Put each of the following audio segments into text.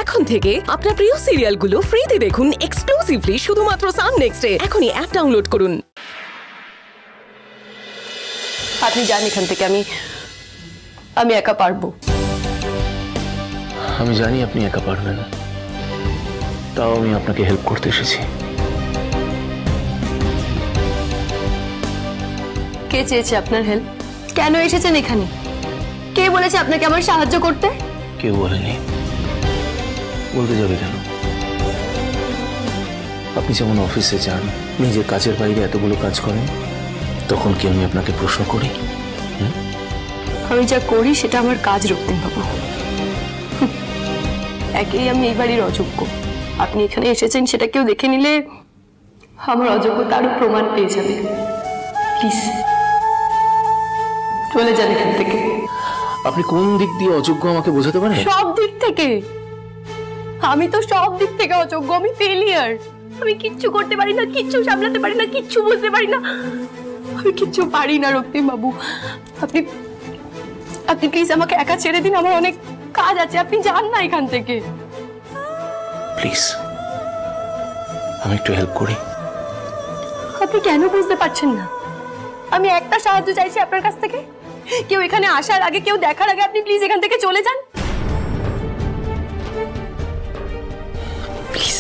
এখন থেকে আপনার প্রিয় সিরিয়ালগুলো ফ্রিতে দেখুন এক্সক্লুসিভলি শুধুমাত্র সান নেক্সটে। এখনই অ্যাপ ডাউনলোড করুন। আপনি যান এখান থেকে, আমি একা পারবো। আমি জানি আপনি একা পারবেন, তাও আমি আপনাকে হেল্প করতে এসেছি। কে চেয়েছে আপনার হেল্প? কেন এসেছেন এখানে? কে বলেছে আপনাকে আমার সাহায্য করতে? কেউ বলেনি, বলতে যাবে কেন? আপনি যেমন অফিসে যান, নিজের কাজের বাইরে এতগুলো কাজ করেন, তখন কি আমি আপনাকে প্রশ্ন করি? আমি যা করি সেটা আমার কাজ, রক্তিম বাবু। একেই আমি এই বাড়ির অযোগ্য। আপনি এখানে এসেছেন সেটা কেউ দেখে নিলে আমার অযোগ্যতা আরো প্রমাণ পেয়ে যাবে। প্লিজ চলে যান এখান থেকে। আপনি কোন দিক দিয়ে অযোগ্য আমাকে বোঝাতে পারেন? সব দিক থেকে। আমি তো সব দিক থেকে অযোগ্য। আমি ফেলিয়ার। আমি কিচ্ছু করতে পারি না, কিচ্ছু সামলাতে পারি না, কিচ্ছু বুঝতে পারি না। আমি কিচ্ছু পারি না রক্তিম বাবু। আপনি প্লিজ আমাকে একা ছেড়ে দিন, আমার অনেক কাজ আছে। আপনি যান না এখান থেকে প্লিজ। আমি একটু হেল্প করি। আপনি কেন বুঝতে পারছেন না? আমি একটা সাহায্য চাইছি আপনার কাছ থেকে। কেউ এখানে আসার আগে, কেউ দেখার আগে আপনি প্লিজ এখান থেকে চলে যান প্লিজ।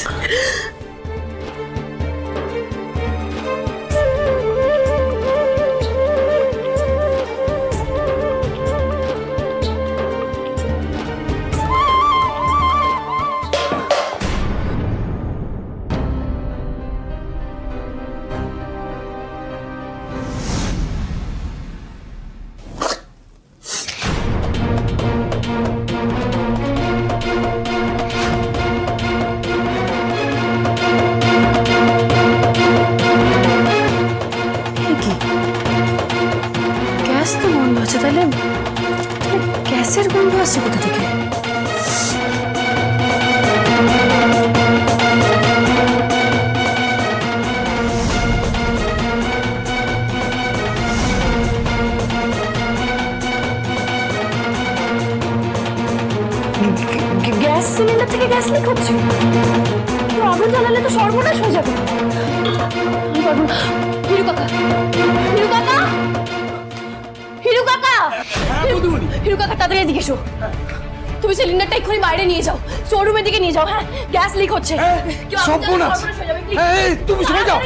গ্যাস তো বন্ধ আছে, তাহলে গ্যাসের গন্ধ আসছে কোথা থেকে? গ্যাস সিলিন্ডার থেকে গ্যাস লিক হচ্ছে। কেউ আগুন জ্বালালে তো সর্বনাশ হয়ে যাবে। হিরু কাকা, হিরু কাকা, হিরু কাকা, হিরু কাকা, তাড়াতাড়ি এদিকে এসো। তুমি সিলিন্ডারটা এক্ষুনি বাইরে নিয়ে যাও, শোরুমের দিকে নিয়ে যাও। হ্যাঁ, গ্যাস লিক হচ্ছে। তুমি সরে যাও,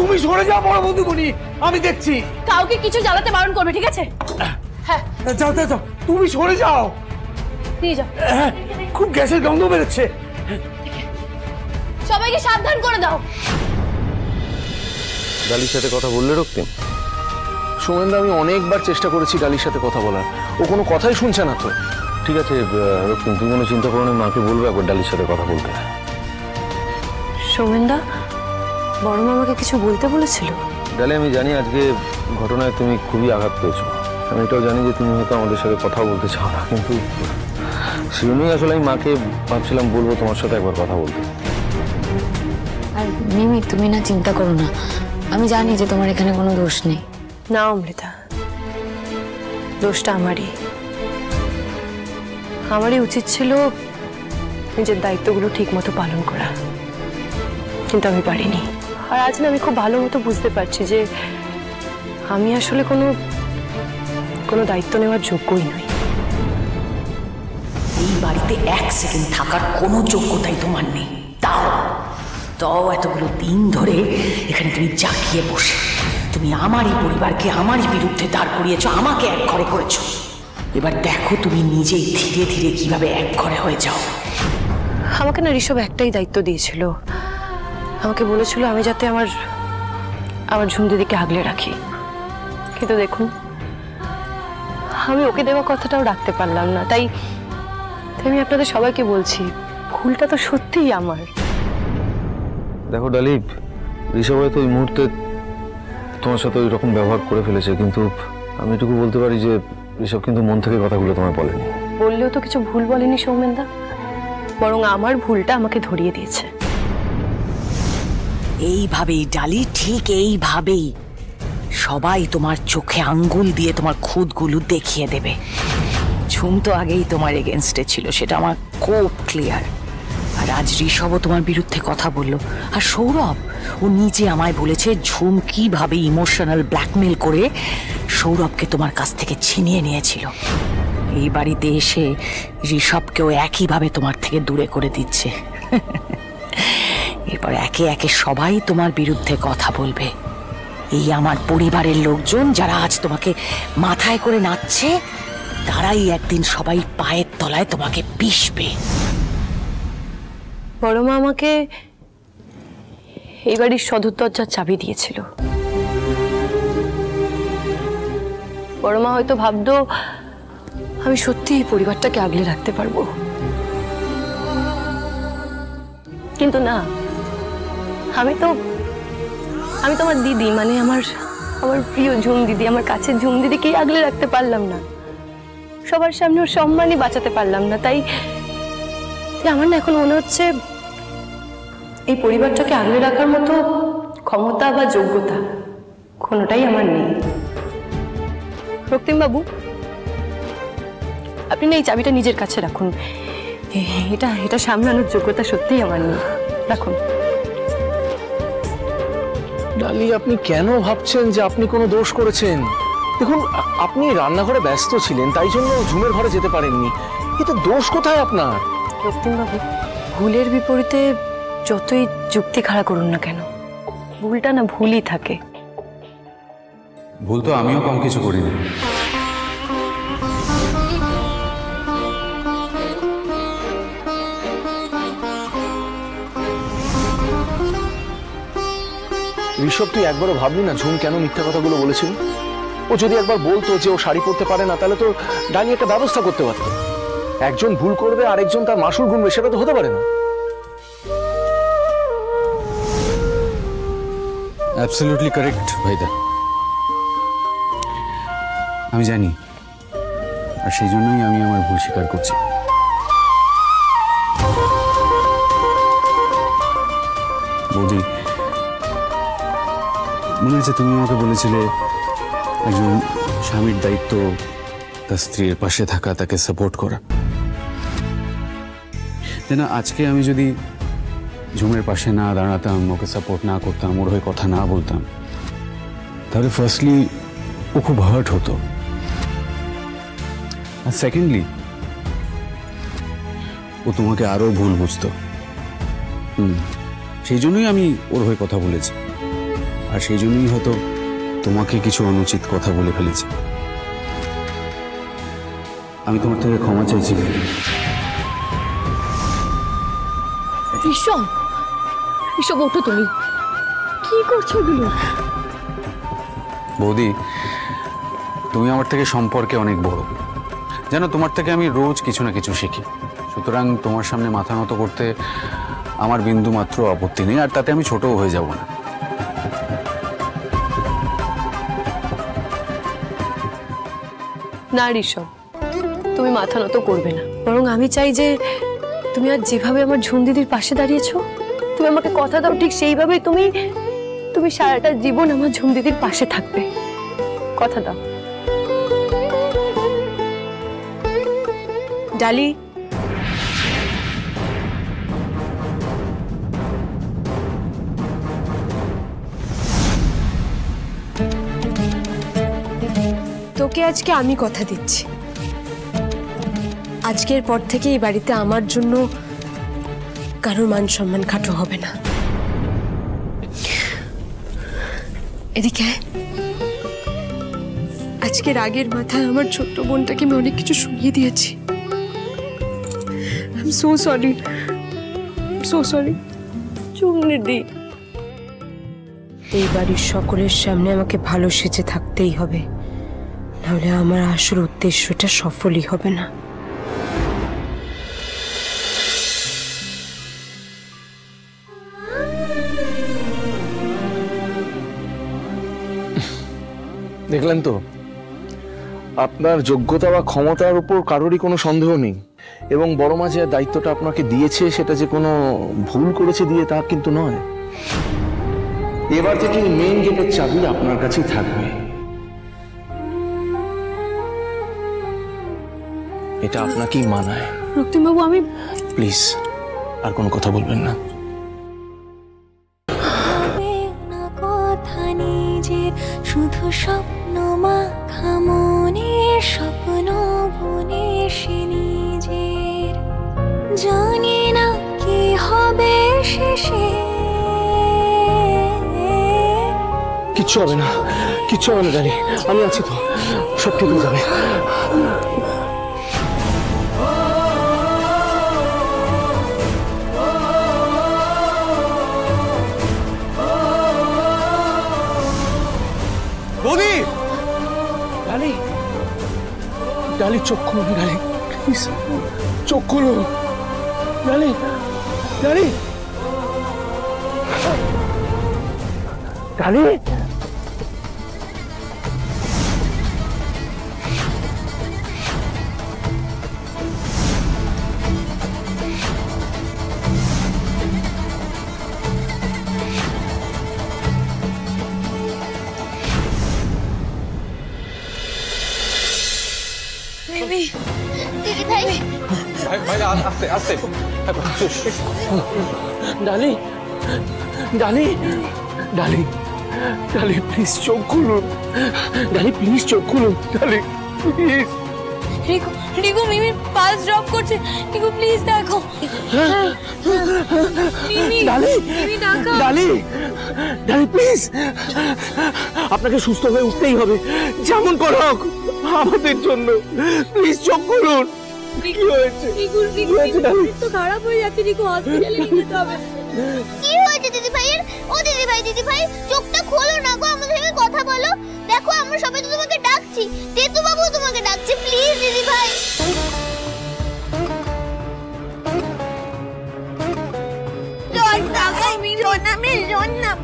তুমি সরে যাও বড় বন্ধুমণি, আমি দেখছি। কাউকে কিছু জ্বালাতে বারণ করবে, ঠিক আছে? হ্যাঁ, যাও যাও যাও, তুমি সরে যাও। নিয়ে যাও। খুব গ্যাসের গন্ধ বেরোচ্ছে। সবাইকে সাবধান করে দাও। গালির সাথে কথা বললে রক্তিম? সোমেনদা, আমি অনেকবার চেষ্টা করেছি গালির সাথে কথা বলার, ও কোনো কথাই শুনছে না তো। ঠিক আছে রক্তিম, তুমি কোনো চিন্তা করো না, মাকে বলবো একবার ডালির সাথে কথা বলতে। সোমেনদা, বড় মামাকে কিছু বলতে বলেছিল? ডালি, আমি জানি আজকে ঘটনায় তুমি খুবই আঘাত পেয়েছো। আমি এটাও জানি যে তুমি হয়তো আমাদের সাথে কথা বলতে চাও না, কিন্তু সেজন্যই আসলে আমি মাকে ভাবছিলাম বলবো তোমার সাথে একবার কথা বলতে। আর মিমি, তুমি না চিন্তা করো না, আমি জানি যে তোমার এখানে কোনো দোষ নেই। না অমৃতা, দোষটা আমারই উচিত ছিল নিজের দায়িত্বগুলো ঠিক মতো পালন করা, কিন্তু আমি পারিনি। আর আজ না আমি খুব ভালো মতো বুঝতে পারছি যে আমি আসলে কোনো দায়িত্ব নেওয়ার যোগ্যই নই। এই বাড়িতে এক সেকেন্ড থাকার কোনো যোগ্যতাই তোমার নেই। তাও এতগুলো দিন ধরে এখানে তুমি জাকিয়ে বসে তুমি আমারই পরিবারকে আমারই বিরুদ্ধে দাঁড় করিয়েছো, আমাকে এক ঘরে করেছো। এবার দেখো তুমি নিজেই ধীরে ধীরে কিভাবে এক ঘরে হয়ে যাও। আমাকে না ঋষভ একটাই দায়িত্ব দিয়েছিল, আমাকে বলেছিল আমি যাতে আমার ঝুম দিদিকে আগলে রাখি। কিন্তু দেখুন, আমি ওকে দেওয়া কথাটাও রাখতে পারলাম না। তাই আমি আপনাদের সবাইকে বলছি, ভুলটা তো সত্যিই আমার। দেখো ডালি, ঋষভ হয়তো ওই মুহূর্তে তোমার সাথে ওই রকম ব্যবহার করে ফেলেছে, কিন্তু আমি এটুকু বলতে পারি যে ঋষভ কিন্তু মন থেকে কথাগুলো তোমায় বলেনি। বললেও তো কিছু ভুল বলেনি সৌমেনদা, বরং আমার ভুলটা আমাকে ধরিয়ে দিয়েছে। এইভাবেই ডালি, ঠিক এইভাবেই সবাই তোমার চোখে আঙ্গুল দিয়ে তোমার খুঁতগুলো দেখিয়ে দেবে। ঝুম তো আগেই তোমার এগেনস্টে ছিল, সেটা আমার খুব ক্লিয়ার। আর আজ ঋষভও তোমার বিরুদ্ধে কথা বলল। আর সৌরভ, ও নিজে আমায় বলেছে ঝুম কিভাবে ইমোশনাল ব্ল্যাকমেল করে সৌরভকে তোমার কাছ থেকে ছিনিয়ে নিয়েছিল। এই বাড়িতে এসে ঋষভকেও একইভাবে তোমার থেকে দূরে করে দিচ্ছে। এরপর একে একে সবাই তোমার বিরুদ্ধে কথা বলবে। এই আমার পরিবারের লোকজন যারা আজ তোমাকে মাথায় করে নাচছে, তারাই একদিন সবাই পায়ের তলায় তোমাকে পিষবে। বড় মা আমাকে এই বাড়ির সদর দরজার চাবি দিয়েছিল। বড় মা হয়তো ভাবতো আমি সত্যি এই পরিবারটাকে আগলে রাখতে পারবো, কিন্তু না, আমি তো আমার দিদি, মানে আমার প্রিয় ঝুম দিদি, আমার কাছের ঝুম দিদিকেই আগলে রাখতে পারলাম না। সবার সামনে ওর সম্মানই বাঁচাতে পারলাম না। তাই আমার না এখন মনে হচ্ছে এই পরিবারটাকে আগলে রাখার মতো ক্ষমতা বা যোগ্যতা কোনোটাই আমার নেই। রক্তিম বাবু, আপনি না এই চাবিটা নিজের কাছে রাখুন। এটা সামলানোর যোগ্যতা সত্যিই আমার নেই, রাখুন। ডালি, আপনি কেন ভাবছেন যে আপনি কোনো দোষ করেছেন? দেখুন, আপনি রান্নাঘরে ব্যস্ত ছিলেন, তাই জন্য ঝুমের ঘরে যেতে পারেননি। কিন্তু দোষ কোথায় আপনার? রক্তিম বাবু, ভুলের বিপরীতে যতই যুক্তি খাড়া করুন না কেন, ভুলটা না ভুলই থাকে। ভুল তো আমিও কম কিছু করিনি। ঋষভ, তুই একবারও ভাবলি না ঝুম কেন মিথ্যা কথাগুলো বলেছিল? ও যদি একবার বলতো যে ও শাড়ি পরতে পারে না, তাহলে তো ডালি একটা ব্যবস্থা করতে পারতো। একজন ভুল করবে, আরেকজন তার মাসুল গুনবে, সেটা তো হতে পারে না। অ্যাবসলিউটলি কারেক্ট ভাইদা, আমি জানি, আর সেই জন্যই আমি আমার ভুল স্বীকার করছি। বৌদি, মনে আছে তুমি আমাকে বলেছিলে একজন স্বামীর দায়িত্ব তার স্ত্রীর পাশে থাকা, তাকে সাপোর্ট করা। তাই না? আজকে আমি যদি ঝুমের পাশে না দাঁড়াতাম, ওকে সাপোর্ট না করতাম, ওর হয়ে কথা না বলতাম, তাহলে ফার্স্টলি ও খুব হার্ট হতো, আর সেকেন্ডলি ও তোমাকে আরো ভুল বুঝতো। সেই জন্যই আমি ওর হয়ে কথা বলেছি, আর সেই জন্যই হয়তো তোমাকে কিছু অনুচিত কথা বলে ফেলেছি। আমি তোমার থেকে ক্ষমা চাইছি। ঋষভ, ওঠো, তুমি কি করছো এগুলো? বৌদি, তুমি আমার থেকে সম্পর্কে অনেক বড়, জানো, তোমার থেকে আমি রোজ কিছু না কিছু শিখি। সুতরাং তোমার সামনে মাথা নত করতে আমার বিন্দু মাত্র আপত্তি নেই, আর তাতে আমি ছোটও হয়ে যাব না। না ঋষভ, তুমি মাথা নত করবে না, বরং আমি চাই যে তুমি আজ যেভাবে আমার ঝুম দিদির পাশে দাঁড়িয়েছো, তুমি আমাকে কথা দাও ঠিক সেইভাবে তুমি সারাটা জীবন আমার ঝুম দিদির পাশে থাকবে। কথা দাও। ডালি, তোকে আজকে আমি কথা দিচ্ছি, আজকের পর থেকে এই বাড়িতে আমার জন্য কারোর মান সম্মান খাটো হবে না। এদিকে আজকে রাগের মাথায় আমার ছোট্ট বোনটাকে আমি অনেক কিছু শুনিয়ে দিয়েছি। I am so sorry, so sorry. চুপ দিদি, এই বাড়ির সকলের সামনে আমাকে ভালো সেজে থাকতেই হবে, নাহলে আমার আসল উদ্দেশ্যটা সফলই হবে না। দেখলেন তো, আপনার যোগ্যতা বা ক্ষমতার উপর কারোরই কোনো সন্দেহ নেই, এবং বড় মা যে দায়িত্বটা আপনাকে দিয়েছে সেটা যে কোনো ভুল করেছে দিয়ে তা কিন্তু নয়। এবার থেকে মেইন গেটের চাবি আপনার কাছেই থাকবে। এটা আপনাকেই মানায়। রক্তিম বাবু, আমি প্লিজ আর কোনো কথা বলবেন না। শুধু স্বপ্ন মাখা মনের স্বপ্ন বনে সে নিজের, জানি না কি হবে শেষে। কিচ্ছু হবে না, কিচ্ছু হবে না ডালি, আমি আছি তো, সব ঠিক হয়ে যাবে। বৌদি, ডালি, ডালি চোখ খুলুন, ডালি প্লিজ চোখ খুলুন, ডালি, ডালি, ডালি। ডালি, ডালি, ডালি, ডালি প্লিজ চোখ খুলুন, ডালি প্লিজ চোখ খুলুন, ডালি please. Riku, Riku Mimi pulse drop করছে, রিকু প্লিজ দেখো। মিমি, ডালি, মিমি দেখো। ডালি, ডালি প্লিজ, আপনাকে সুস্থ হয়ে উঠতেই হবে, যেমন করা হোক আমাদের জন্য, প্লিজ চোখ খুলুন। কি হয়েছে? তো খারাপ হয়ে যাচ্ছে, রিকু হসপিটালে নিয়ে যেতে হবে। কি হয়েছে দিদি ভাইয়ের? ও দিদি ভাই চোখটা খোলো না গো, আমাদের সঙ্গে কথা বলো। দেখো আমরা সবাই তো তোমাকে ডাকছি, তেতু বাবু তোমাকে ডাকছে, প্লিজ দিদি ভাই।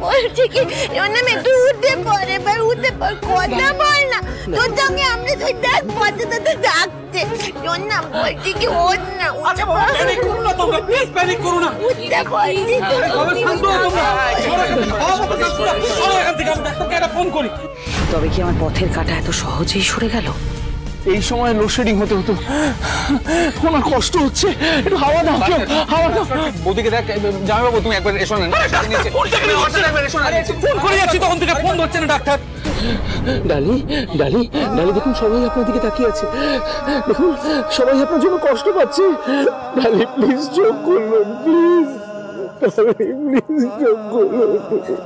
বলছি কি রোনা তুই উঠতে পারে, উঠতে পার, কথা বল না, তোর সঙ্গে আমরা তুই দেখ পর্যন্ত ডাকছে। রোনা বলছি কি ওঠ না, উঠতে পার। তবে কি আমার পথের কাঁটা এত সহজেই সরে গেল? এই সময় লোডশেডিং হতে হতো, ওনার কষ্ট হচ্ছে, একটু হাওয়া দাও, হাওয়া দাও। বৌদিকে দেখ, জামাইবাবু তুমি একবার এসো না। ফোন করে যাচ্ছি তখন থেকে ফোন ধরছে না ডাক্তার। ডালি, ডালি, ডালি দেখুন সবাই আপনার দিকে তাকিয়ে আছে, দেখুন সবাই আপনার জন্য কষ্ট পাচ্ছে। ডালি প্লিজ চোখ খুলুন, প্লিজ, প্লিজ চোখ খুলুন, প্লিজ।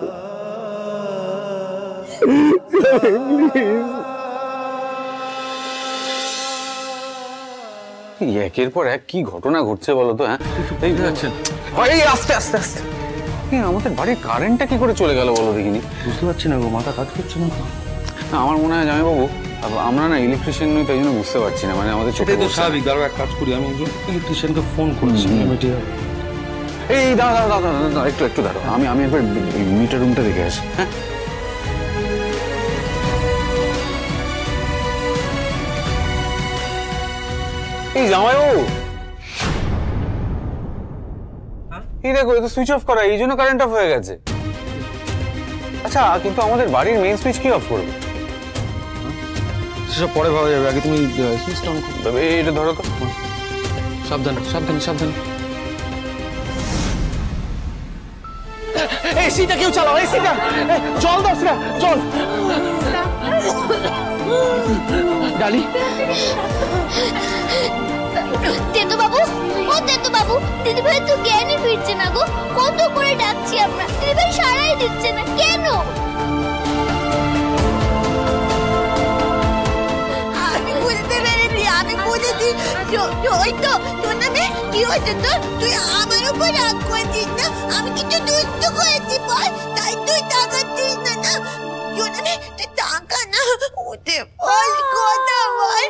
একের পর এক কি ঘটনা ঘটছে বলো তো? হ্যাঁ আস্তে আস্তে আস্তে, আমাদের বাড়ির কারেন্টটা কি করে চলে গেল বলো দেখিনি? বুঝতে পারছি না গো, মাথা কাজ করছে না। আমার মনে হয় জামাইবাবু আমরা না ইলেকট্রিশিয়ান নই, তাই জন্য বুঝতে পারছি না, মানে আমাদের চোখে তো স্বাভাবিক। দাঁড়াও এক কাজ করি, আমি একজন ইলেকট্রিশিয়ানকে ফোন করেছি। এই দাঁড়া দাঁড়া দাঁড়া, একটু দাঁড়াও, আমি একবার মিটার রুমটা দেখে আসি। হ্যাঁ এই জামাইবাবু, এই দেখো এটা সুইচ অফ করা, এই জন্য কারেন্ট অফ হয়ে গেছে। আচ্ছা কিন্তু আমাদের বাড়ির মেইন সুইচ কি অফ করবে? সেসব পরে ভাবা যাবে, আগে তুমি সুইচটা অন করো। এটা ধরো তো, সাবধানে সাবধানে সাবধানে। এসিটা কেউ চালাও, এসিটা, জল দাও, জল। ডালি, তেতু বাবু, ও তেতু বাবু, দিদি ভাই তো জ্ঞানই ফিরছে না গো, কত করে ডাকছি আমরা, দিদি ভাই সারাই দিচ্ছে না কেন? আমি বুঝতে পেরেছি, আমি বুঝেছি। ওই তো তোর নামে কি হয়েছে তোর? তুই আমার উপর রাগ করেছিস না? আমি কিছু দুষ্ট করেছি বল, তাই তুই তাকাচ্ছিস না? না তোর নামে তুই টাকা না, ওতে বল কথা বল।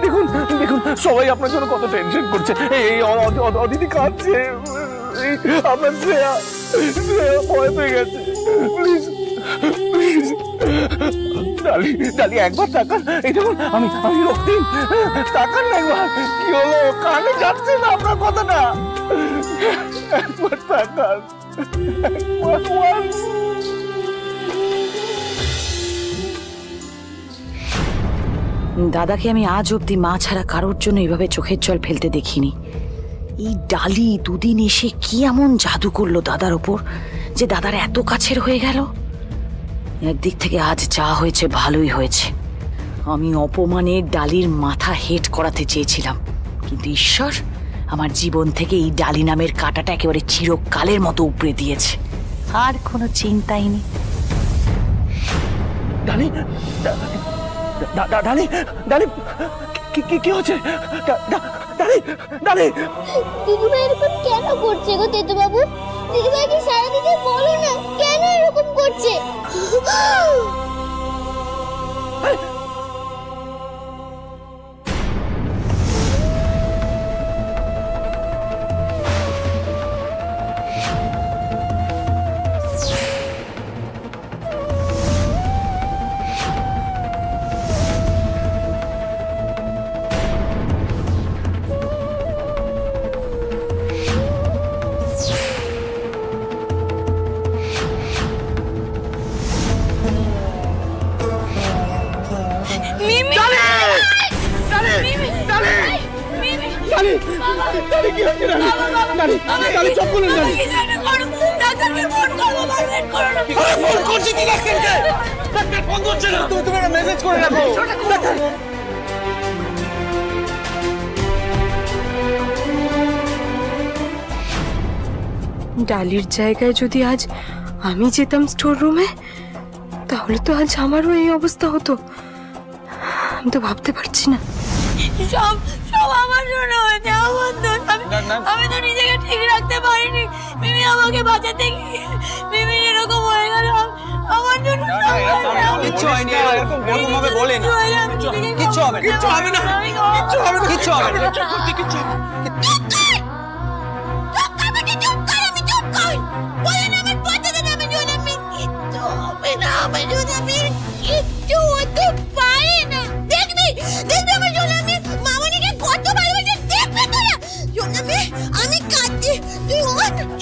দেখুন দেখুন সবাই আপনার জন্য কত টেনশন করছে, এই অদিতি কাঁদছে, আপনার শ্রেয়া ভয় পেয়ে গেছে। প্লিজ প্লিজ ডালি, ডালি একবার তাকান, এই দেখুন আমি রক্তিম, তাকান না একবার। কি হলো, কানে যাচ্ছে না আপনার কথাটা? একবার তাকান, একবার। দাদাকে আমি আজ অব্দি মা ছাড়া কারোর জন্য এইভাবে চোখের জল ফেলতে দেখিনি। এই ডালি দুদিন এসে কি এমন জাদু করলো দাদার ওপর যে দাদার এত কাছের হয়ে গেল। একদিক থেকে আজ যা হয়েছে ভালোই হয়েছে। আমি অপমানের ডালির মাথা হেট করাতে চেয়েছিলাম, কিন্তু ঈশ্বর আমার জীবন থেকে এই ডালি নামের কাঁটাটা একেবারে চিরকালের মতো উপড়ে দিয়েছে। আর কোনো চিন্তাই নেই। ডালি ডালি ডালি কি হচ্ছে? ডালি ডালি দিদিভাই এরকম কেন করছে গো তেতু বাবু? দিদিভাইকে সারাদিকে বলো না কেন এরকম করছে। ডালির জায়গায় যদি আজ আমি যেতাম স্টোর রুমে, তাহলে তো আজ আমারও এই অবস্থা হতো। আমি তো ভাবতে পারছি না। সব সব আমার জন্য হয়েছে, আমার দোষ। আমি তো নিজেকে ঠিক রাখতে পারিনি। মিমি আমাকে বাঁচাতে গিয়ে মিমি এরকম হয়ে গেল। আমার জন্য কিচ্ছু হয়নি, এরকম ভাবে বলেন। কিচ্ছু হবে না, কিচ্ছু হবে না, কিচ্ছু হবে না, কিচ্ছু হবে না, কিচ্ছু হবে না।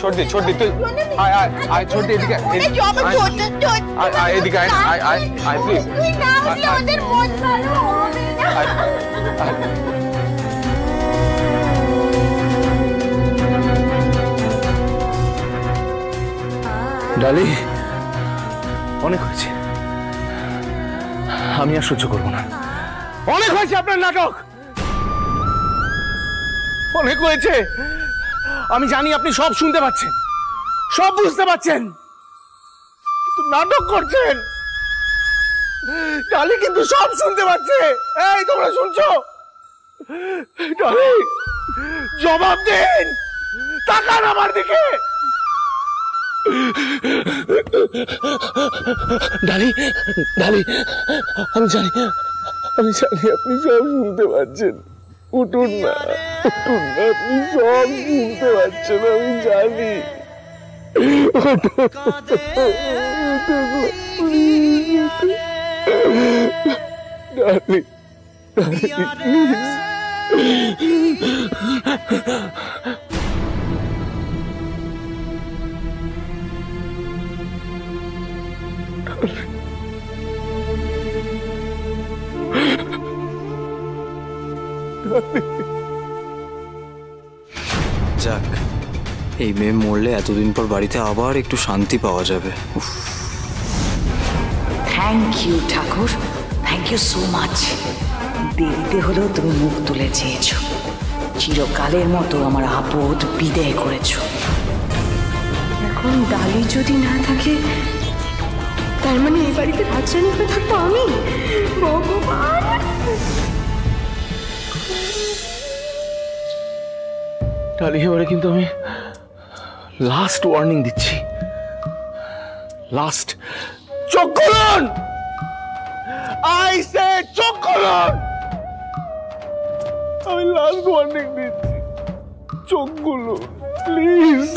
छोड़ दे तू। आय छोड़ दे एदिके एदिके आय प्लीज। ডালি অনেক হয়েছে, আমি আর সহ্য করবো না। অনেক হয়েছে আপনার নাটক, অনেক হয়েছে। আমি জানি আপনি সব শুনতে পাচ্ছেন, সব বুঝতে পাচ্ছেন, কিন্তু নাটক করছেন। ডালি কিন্তু সব শুনতে পাচ্ছে। এই তোমরা শুনছো? ডালি জবাব দেন, তাকান আমার দিকে। ডালি ডালি আমি জানি আপনি সব শুনতে পাচ্ছেন। উঠুন না, উঠুন না, আপনি সব শুনতে পাচ্ছেন, আমি জানি। ডালি যাক, এই মেয়ে মরলে এতদিন পর বাড়িতে আবার একটু শান্তি পাওয়া যাবে। Thank you Thakur, thank you so much. দেরিতে হলেও তুমি মুখ তুলে চেয়েছো, চিরকালের মতো আমার আপদ বিদায় করেছো। এখন ডালি যদি না থাকে, তার মানে এই বাড়িতে রাজরানী হয়ে থাকবো আমি। ভগবান, ডালি এবারে কিন্তু আমি লাস্ট ওয়ার্নিং দিচ্ছি, লাস্ট। চোখ খুলুন, আই সে চোখ খুলুন। আমি লাস্ট ওয়ার্নিং দিচ্ছি, চোখ খুলুন প্লিজ,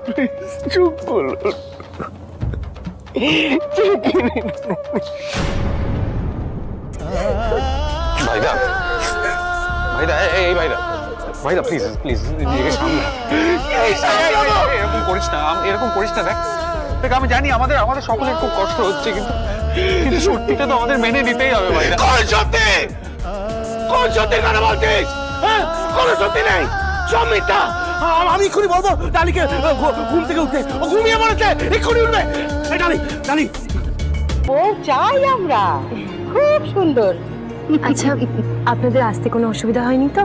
প্লিজ চোখ খুলুন। ভাইদা ভাইদা এই ভাইদা ভাইদা প্লিজ প্লিজ নিজেকে সামলা। এরকম করিস না, এরকম করিস না। দেখ আমি জানি আমাদের সকলের খুব কষ্ট হচ্ছে, কিন্তু কিন্তু সত্যিটা তো আমাদের মেনে নিতেই হবে ভাই। কোন সত্যি? কোন সত্যি কথা বলছিস? হ্যাঁ, কোন সত্যি নেই, সব মিথ্যা। আমি এক্ষুনি বলবো ডালিকে ঘুম থেকে উঠতে। ও ঘুমিয়ে পড়েছে, এক্ষুনি উঠবে। ডালি ডালি ও চাই আমরা, খুব সুন্দর। আচ্ছা, আপনাদের আসতে কোনো অসুবিধা হয়নি তো?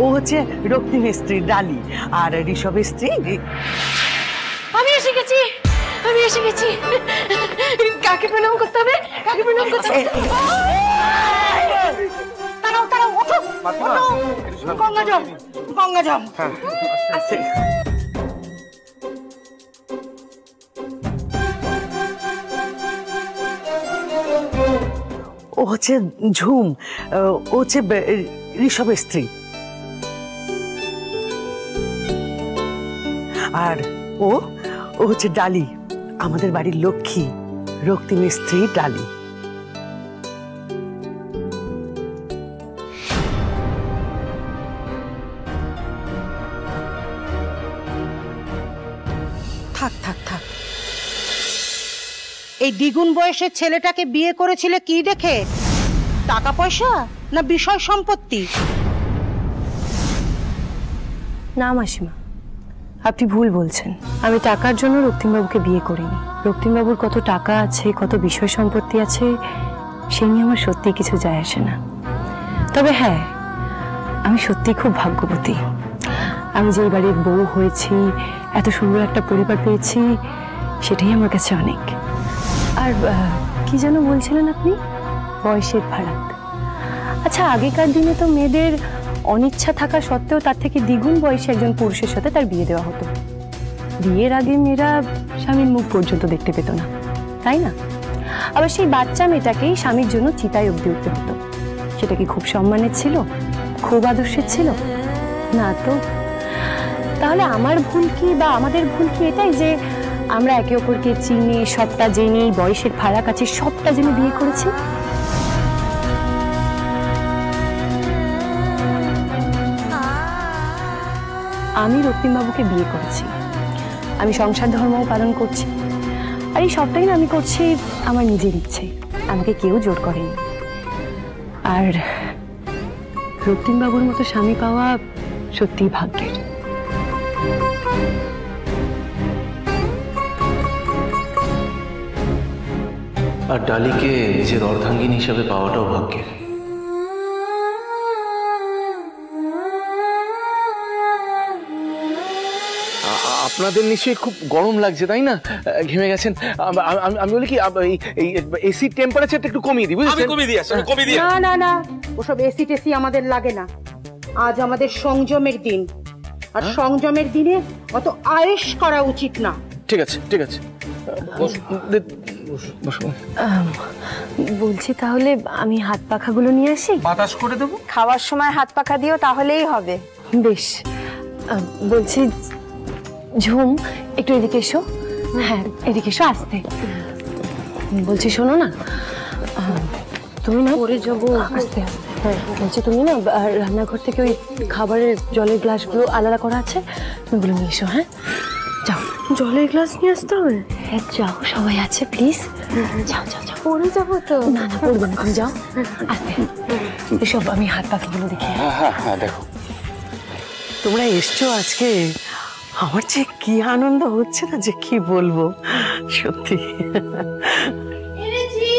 ও হচ্ছে রক্তিমের স্ত্রী ডালি, আর ঋষভের স্ত্রী। আমি এসে গেছি, আমি এসে গেছি। কাকে প্রণাম করতে হবে? কাকে প্রণাম করতে হবে? তারাও তারাও ওঠো, ওঠো। গঙ্গা জল, গঙ্গা জল। ও হচ্ছে ঝুম, ও হচ্ছে ঋষভের স্ত্রী। আর ও হচ্ছে ডালি, আমাদের বাড়ির লক্ষ্মী, রক্তিমের স্ত্রী ডালি। থাক থাক থাক। এই দ্বিগুণ বয়সের ছেলেটাকে বিয়ে করেছিলে কি দেখে? টাকা পয়সা না বিষয় সম্পত্তি? না মাসিমা, আপনি ভুল বলছেন। আমি টাকার জন্য রক্তিমবাবুকে বিয়ে করিনি। রক্তিমবাবুর কত টাকা আছে, কত বিষয় সম্পত্তি আছে, সে নিয়ে আমার সত্যি কিছু যায় আসে না। তবে হ্যাঁ, আমি সত্যি খুব ভাগ্যবতী। আমি যে বাড়ির বউ হয়েছি, এত সুন্দর একটা পরিবার পেয়েছি, সেটাই আমার কাছে অনেক। আর কি যেন বলছিলেন আপনি? বয়সের ফারাক। আচ্ছা, আগেকার দিনে তো মেয়েদের অনিচ্ছা থাকা সত্ত্বেও তার থেকে দ্বিগুণ বয়সে একজন পুরুষের সাথে তার বিয়ে দেওয়া হতো। বিয়ের আগে মেয়েরা স্বামীর মুখ পর্যন্ত দেখতে পেত না, তাই না? আবার সেই বাচ্চা মেয়েটাকেই স্বামীর জন্য চিতায় অবধি উঠতে হতো। সেটা কি খুব সম্মানের ছিল? খুব আদর্শের ছিল? না তো। তাহলে আমার ভুল কি, বা আমাদের ভুল কি এটাই যে আমরা একে অপরকে চিনি, সবটা জেনে, বয়সের ফারাক আছে সবটা জেনে বিয়ে করেছি? আমি রক্তিমবাবুকে বিয়ে করেছি, আমি সংসার ধর্মও পালন করছি, আর এই সবটাই না আমি করছি আমার নিজের ইচ্ছে, আমাকে কেউ জোর করেনি। আর রক্তিমবাবুর মতো স্বামী পাওয়া সত্যিই ভাগ্যের। আর ডালিকে নিজের অর্ধাঙ্গিনী হিসাবে পাওয়াটাও ভাগ্যের। আপনাদের নিশ্চয়ই খুব গরম লাগছে, তাই না? ঘেমে গেছেন। আমি বলি কি, এই এসি টেম্পারেচারটা একটু কমিয়ে দিই, বুঝলেন? আমি কমিয়ে দিই, আসলে কমিয়ে দিই। না না না, ওসব এসি টেসি আমাদের লাগে না। আজ আমাদের সংযমের দিন, আর সংযমের দিনে অত আয়েশ করা উচিত না। ঠিক আছে, ঠিক আছে। বলছি তাহলে আমি হাত পাখাগুলো নিয়ে আসি? বাতাস করে দেবো। খাওয়ার সময় হাত পাখা দিও, তাহলেই হবে। বেশ। বলছি ঝুম, একটু এদিকে এসো। হ্যাঁ, এদিকে এসো, আসতে। বলছি শোনো না, তুমি না পরে যাবো, আস্তে আস্তে। হ্যাঁ, বলছি তুমি না রান্নাঘর থেকে ওই খাবারের জলের গ্লাসগুলো আলাদা করা আছে, তুমি ওগুলো নিয়ে এসো। হ্যাঁ, যাও। জলের গ্লাস নিয়ে আসতে হবে? হ্যাঁ, যাও, সবাই আছে, প্লিজ যাও যাও যাও। পরে যাবো তো? না না, পড়বে না, তুমি যাও আস্তে। এসব আমি হাত পাখাগুলো দেখি। হ্যাঁ হ্যাঁ, দেখো। তোমরা এসছো আজকে, আমার যে কি আনন্দ হচ্ছে না যে কি বলবো, সত্যি। এনেছি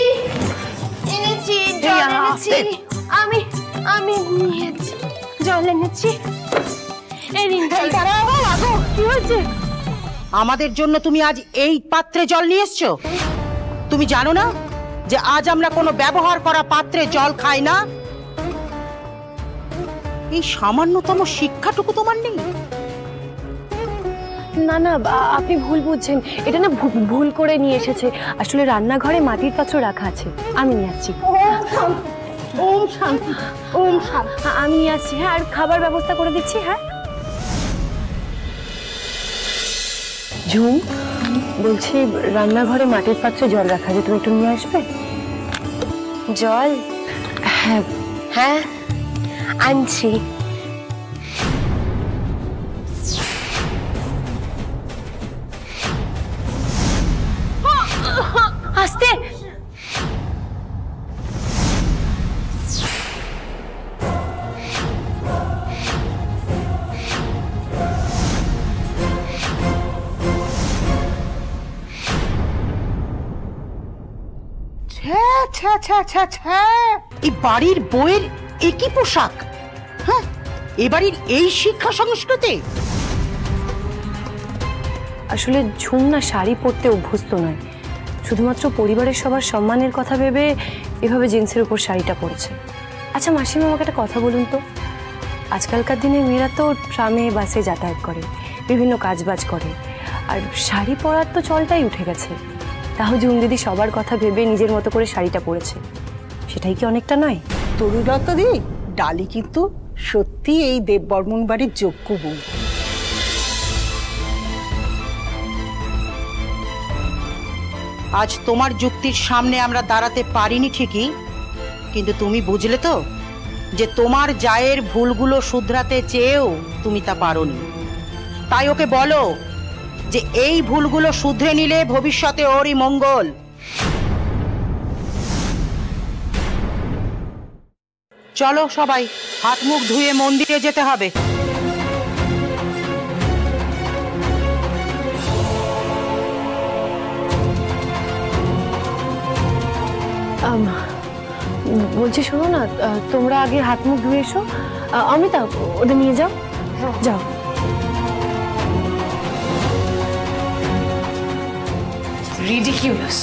এনেছি জল এনেছি, আমি আমি নিয়েছি, জল এনেছি। কি হয়েছে? আমাদের জন্য তুমি আজ এই পাত্রে জল নিয়ে এসছো? তুমি জানো না যে আজ আমরা কোনো ব্যবহার করা পাত্রে জল খাই না? এই সামান্যতম শিক্ষাটুকু তোমার নেই? না না, আপনি ভুল বুঝছেন। এটা না ভুল করে নিয়ে এসেছে। আসলে রান্নাঘরে মাটির পাত্র রাখা আছে, আমি নিয়ে আসছি। ওম শান্তি, ওম শান্তি। আমি নিয়ে আসছি। হ্যাঁ, আর খাবার ব্যবস্থা করে দিচ্ছি। হ্যাঁ ঝুম, বলছি রান্নাঘরে মাটির পাত্রে জল রাখা আছে, তুমি একটু নিয়ে আসবে? জল? হ্যাঁ হ্যাঁ, আনছি। আস্তে। ছ্যা ছ্যা ছ্যা ছ্যা ছ্যা, এই বাড়ির বউয়ের একই পোশাক, হ্যাঁ এ বাড়ির এই শিক্ষা সংস্কৃতি। আসলে ঝুম না শাড়ি পরতে অভ্যস্ত নয়, শুধুমাত্র পরিবারের সবার সম্মানের কথা ভেবে এভাবে জিন্সের উপর শাড়িটা পরেছে। আচ্ছা মাসিমা, আমাকে একটা কথা বলুন তো, আজকালকার দিনে মেয়েরা তো ট্রামে বাসে যাতায়াত করে, বিভিন্ন কাজবাজ করে, আর শাড়ি পরার তো চলটাই উঠে গেছে। তাও ঝুম দিদি সবার কথা ভেবে নিজের মতো করে শাড়িটা পরেছে, সেটাই কি অনেকটা নয়? তরুলতা দি, ডালি কিন্তু সত্যি এই দেববর্মন বাড়ির যোগ্য বউ। আজ তোমার যুক্তির সামনে আমরা দাঁড়াতে পারিনি ঠিকই, কিন্তু তুমি বুঝলে তো যে তোমার জায়ের ভুলগুলো শুধরাতে চেয়েও তুমি তা পারোনি। তাই ওকে বলো যে এই ভুলগুলো শুধরে নিলে ভবিষ্যতে ওরই মঙ্গল। চলো সবাই, হাত মুখ ধুয়ে মন্দিরে যেতে হবে। বলছি শোনো না, তোমরা আগে হাত মুখ ধুয়ে এসো, অমিতা ওদের নিয়ে যাও। যাও। রিডিকিউলাস,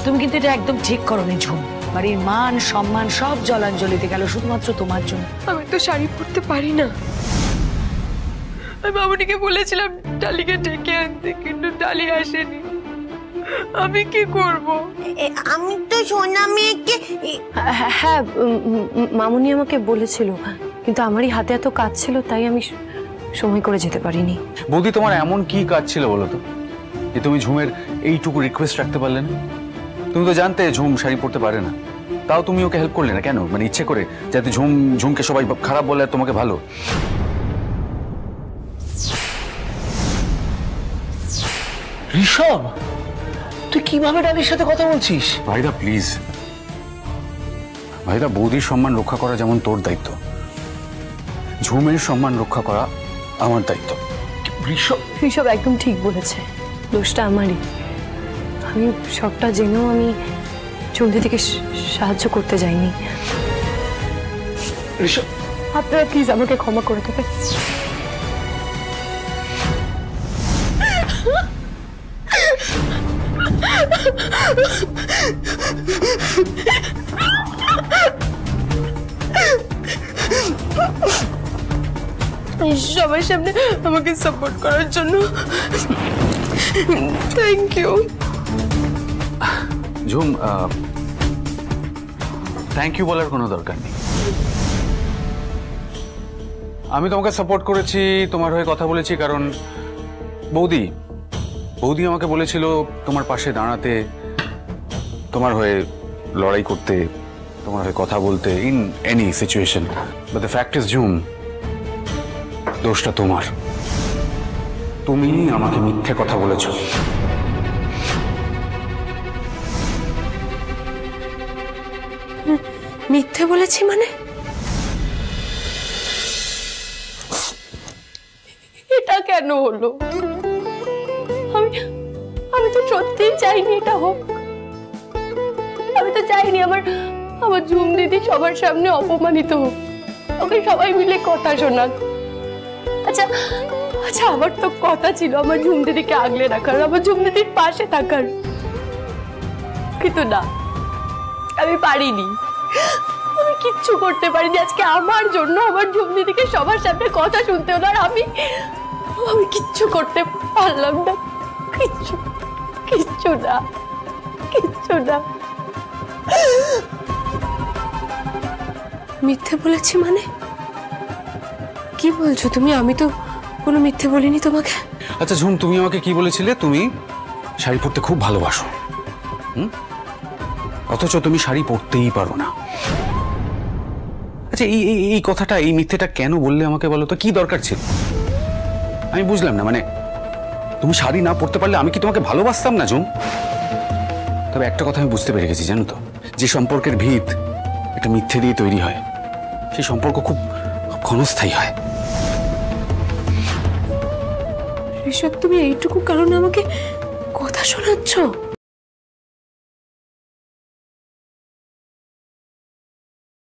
তুমি কিন্তু এটা একদম ঠিক করোনি ঝুম। বাড়ির মান সম্মান সব জলাঞ্জলিতে গেল শুধুমাত্র তোমার জন্য। আমি তো শাড়ি পরতে পারি না। আমি মামুনিকে বলেছিলাম ডালিকে ডেকে আনতে, কিন্তু ডালি আসেনি। আমি কি করব? আমি তো সোনা মেয়েকে। হ্যাঁ মামুনি আমাকে বলেছিল, কিন্তু আমারই হাতে এত কাজ ছিল, তাই আমি সময় করে যেতে পারিনি। বৌদি, তোমার এমন কি কাজ ছিল বলো তো, যে তুমি ঝুমের এইটুকু রিকোয়েস্ট রাখতে পারলে না? তুমি তো জানতে ঝুম শাড়ি পরতে পারে না, তাও তুমি ওকে হেল্প করলে না কেন? মানে ইচ্ছে করে, যাতে ঝুমকে সবাই খারাপ বলে আর তোমাকে ভালো? ঋষভ, তুই কিভাবে ডালির সাথে কথা বলছিস? ভাইদা প্লিজ, ভাইদা বৌদির সম্মান রক্ষা করা যেমন তোর দায়িত্ব, ঝুমের সম্মান রক্ষা করা আমার দায়িত্ব। ঋষভ একদম ঠিক বলেছে, দোষটা আমারই। আমি সবটা জেনেও আমি ঝুম দিদিকে সাহায্য করতে যাইনি। ঋষভ, আপনারা প্লিজ আমাকে ক্ষমা করে দেবেন। সবার সামনে আমাকে সাপোর্ট করার জন্য thank you. Jhum, thank you বলার কোনো দরকার নেই। আমি তোমাকে সাপোর্ট করেছি, তোমার হয়ে কথা বলেছি, কারণ বৌদি আমাকে বলেছিল তোমার পাশে দাঁড়াতে, তোমার হয়ে লড়াই করতে, তোমার হয়ে কথা বলতে in any situation. But the fact is Jhum, দোষটা তোমার। তুমি আমাকে মিথ্যে কথা বলেছো। মিথ্যে বলেছি মানে? এটা কেন হলো? আমি তো সত্যিই চাইনি এটা হোক। আমি তো চাইনি আমার ঝুম দিদি সবার সামনে অপমানিত হোক, ওকে সবাই মিলে কথা শোনাক। আচ্ছা আমার তো কথা ছিল আমার ঝুম দিদিকে আগলে রাখার, আমার ঝুম দিদির পাশে থাকার, কিন্তু না, আমি পারিনি। আমি কিচ্ছু করতে পারিনি। আজকে আমার জন্য আমার ঝুম দিদিকে সবার সামনে কথা শুনতে হলো, আর আমি কিচ্ছু করতে পারলাম না। কিচ্ছু না। মিথ্যে বলেছি মানে? কি বলছো তুমি? আমি তো কোনো মিথ্যে বলিনি তোমাকে। আচ্ছা ঝুম, তুমি আমাকে কি বলেছিলে? তুমি শাড়ি পরতে খুব ভালোবাসো, অথচ তুমি শাড়ি পরতেই পারো না। আচ্ছা এই কথাটা, এই মিথ্যেটা কেন বললে আমাকে বলো তো? কি দরকার ছিল? আমি বুঝলাম না। মানে তুমি শাড়ি না পরতে পারলে আমি কি তোমাকে ভালোবাসতাম না ঝুম? তবে একটা কথা আমি বুঝতে পেরে গেছি, জানো তো, যে সম্পর্কের ভিত একটা মিথ্যে দিয়ে তৈরি হয়, সেই সম্পর্ক খুব ক্ষণস্থায়ী হয়। ঋষভ, তুমি এইটুকু কারণে আমাকে কথা শোনাচ্ছ?